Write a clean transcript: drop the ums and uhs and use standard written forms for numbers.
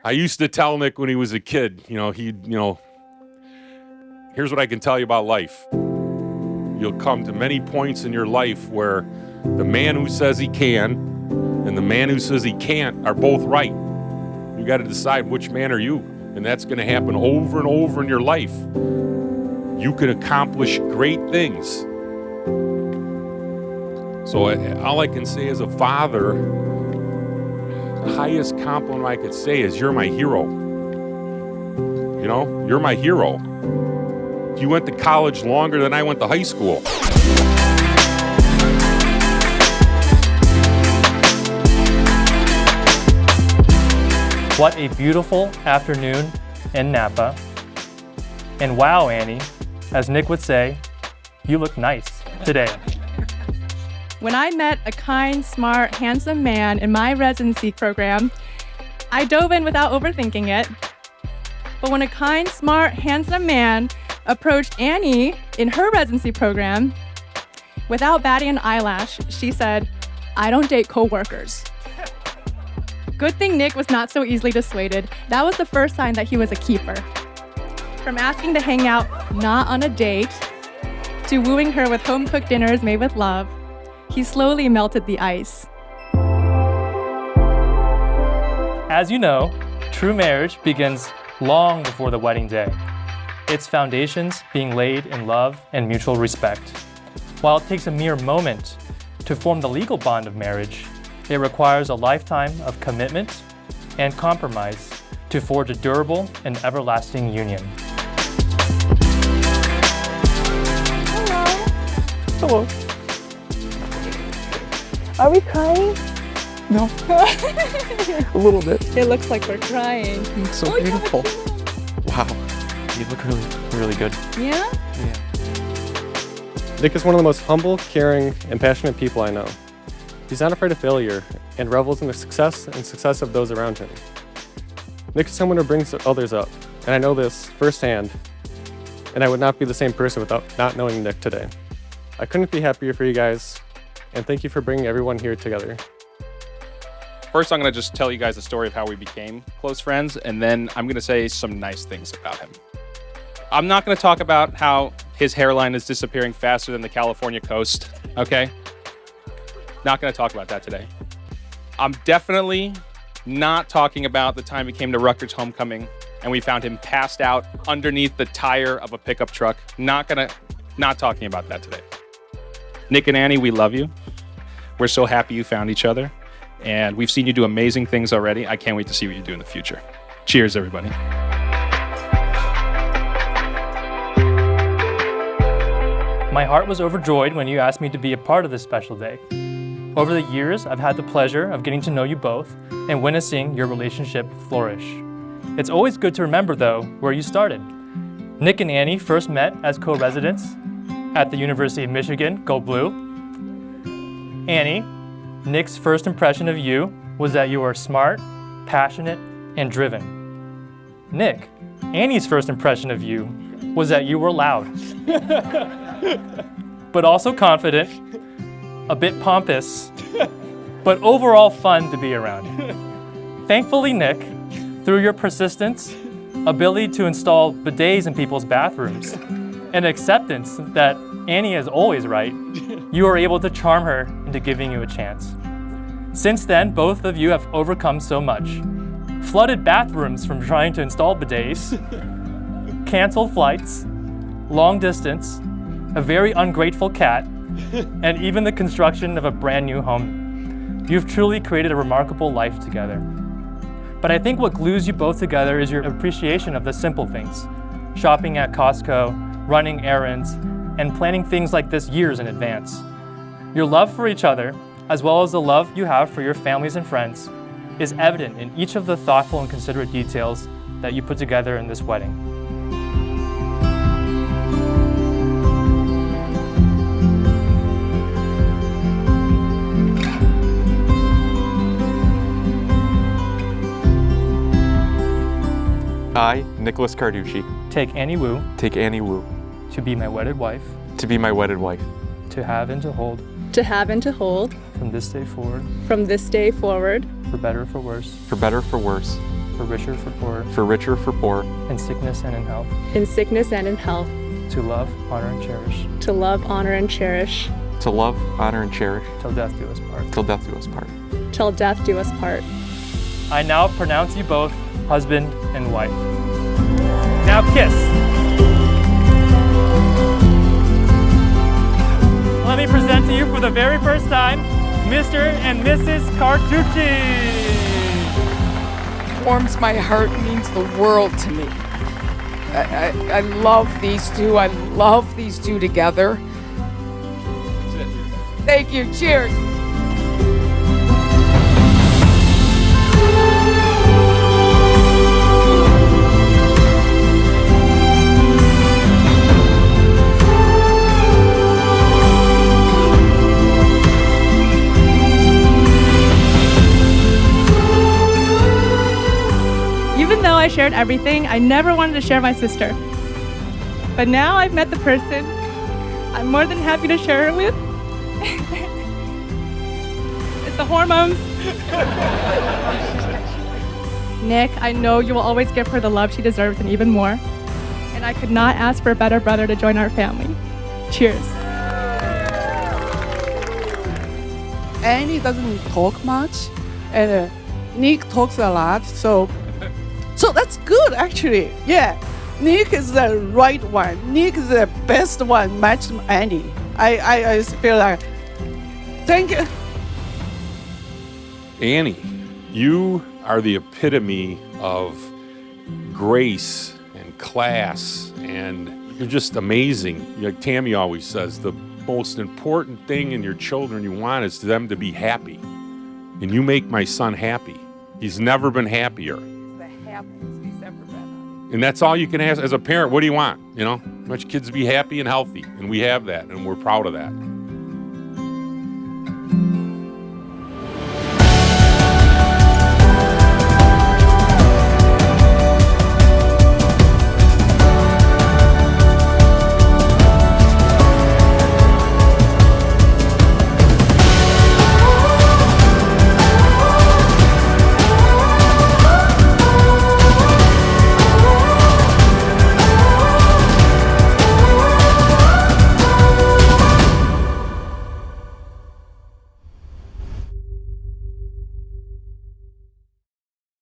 I used to tell Nick when he was a kid, here's what I can tell you about life. You'll come to many points in your life where the man who says he can and the man who says he can't are both right. You got to decide which man are you, and that's going to happen over and over in your life. You can accomplish great things. So all I can say as a father, the highest compliment I could say is you're my hero. You're my hero. You went to college longer than I went to high school. What a beautiful afternoon in Napa. And wow, Annie, as Nick would say, you look nice today. When I met a kind, smart, handsome man in my residency program, I dove in without overthinking it. But when a kind, smart, handsome man approached Annie in her residency program, without batting an eyelash, she said, "I don't date coworkers." Good thing Nick was not so easily dissuaded. That was the first sign that he was a keeper. From asking to hang out not on a date, to wooing her with home-cooked dinners made with love, he slowly melted the ice. As you know, true marriage begins long before the wedding day, its foundations being laid in love and mutual respect. While it takes a mere moment to form the legal bond of marriage, it requires a lifetime of commitment and compromise to forge a durable and everlasting union. Hello. Are we crying? No. A little bit. It looks like we're crying. It's so beautiful. Wow. You look really, really good. Yeah? Yeah. Nick is one of the most humble, caring, and passionate people I know. He's not afraid of failure and revels in the success of those around him. Nick is someone who brings others up, and I know this firsthand, and I would not be the same person without not knowing Nick today. I couldn't be happier for you guys, and thank you for bringing everyone here together. First, I'm going to just tell you guys the story of how we became close friends, and then I'm going to say some nice things about him. I'm not going to talk about how his hairline is disappearing faster than the California coast, okay? Not going to talk about that today. I'm definitely not talking about the time he came to Rutgers homecoming and we found him passed out underneath the tire of a pickup truck. Not talking about that today. Nick and Annie, we love you. We're so happy you found each other, and we've seen you do amazing things already. I can't wait to see what you do in the future. Cheers, everybody. My heart was overjoyed when you asked me to be a part of this special day. Over the years, I've had the pleasure of getting to know you both and witnessing your relationship flourish. It's always good to remember, though, where you started. Nick and Annie first met as co-residents at the University of Michigan, Go Blue. Annie, Nick's first impression of you was that you were smart, passionate, and driven. Nick, Annie's first impression of you was that you were loud, but also confident, a bit pompous, but overall fun to be around. Thankfully, Nick, through your persistence, ability to install bidets in people's bathrooms, and acceptance that Annie is always right, you were able to charm her into giving you a chance. Since then, both of you have overcome so much. Flooded bathrooms from trying to install bidets, canceled flights, long distance, a very ungrateful cat, and even the construction of a brand new home. You've truly created a remarkable life together. But I think what glues you both together is your appreciation of the simple things. Shopping at Costco, running errands, and planning things like this years in advance. Your love for each other, as well as the love you have for your families and friends, is evident in each of the thoughtful and considerate details that you put together in this wedding. I, Nicholas Carducci, Take Annie Wu take Annie Wu to be my wedded wife, to be my wedded wife, to have and to hold To have and to hold from this day forward, from this day forward, for better or for worse, for better or for worse, for richer, for poor, for richer, for poor, in sickness and in health, in sickness and in health, to love, honor, and cherish, to love, honor, and cherish, to love, honor, and cherish, till death do us part. till death do us part. till death do us part. I now pronounce you both husband and wife. Now kiss. Let me present to you for the very first time, Mr. and Mrs. Carducci. Warms my heart, means the world to me. I love these two. I love these two together. Thank you. Cheers. Even though I shared everything, I never wanted to share my sister. But now I've met the person I'm more than happy to share her with. It's the hormones. Nick, I know you will always give her the love she deserves and even more. And I could not ask for a better brother to join our family. Cheers. Annie doesn't talk much, and Nick talks a lot. So that's good, actually. Yeah, Nick is the right one. Nick is the best one, matched Annie. I just feel like, thank you. Annie, you are the epitome of grace and class, and you're just amazing. Like Tammy always says, the most important thing in your children you want is them to be happy. And you make my son happy. He's never been happier. The happiest he's ever been. And that's all you can ask as a parent. What do you want? You know, I want your kids to be happy and healthy. And we have that, and we're proud of that.